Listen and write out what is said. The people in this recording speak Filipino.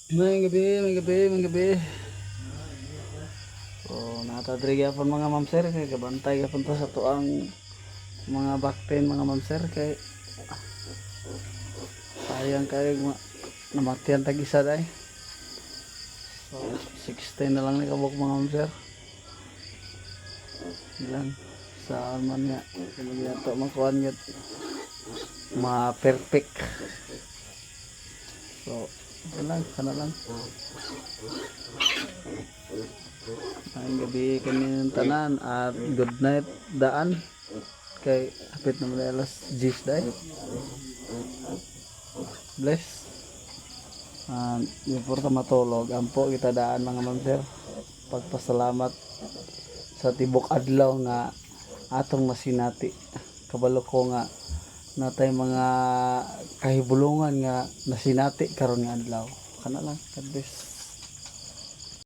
May gabi, may gabi. So, natadri gyapon mga ma'am sir kay kabantay gyapon ta sa tuang mga backpain mga ma'am sir kay sayang kay namatian tag isa dai. So, 16 na lang ni kabuk mga ma'am sir. Ilang saan man nga kumagyan to makuan gyud ma-perfect. So, ito lang, sana lang. Ang gabi kanin tanan at good night daan. Kay hapit na mga alas 10 day. Bless. Before ta matulog, ampo kita daan mga ma'am sir. Pagpasalamat sa tibok adlaw nga atong masinati. Kabalo ko nga natay mga kahibulungan nga nasinati karon nga adlaw. Kana lang, God bless.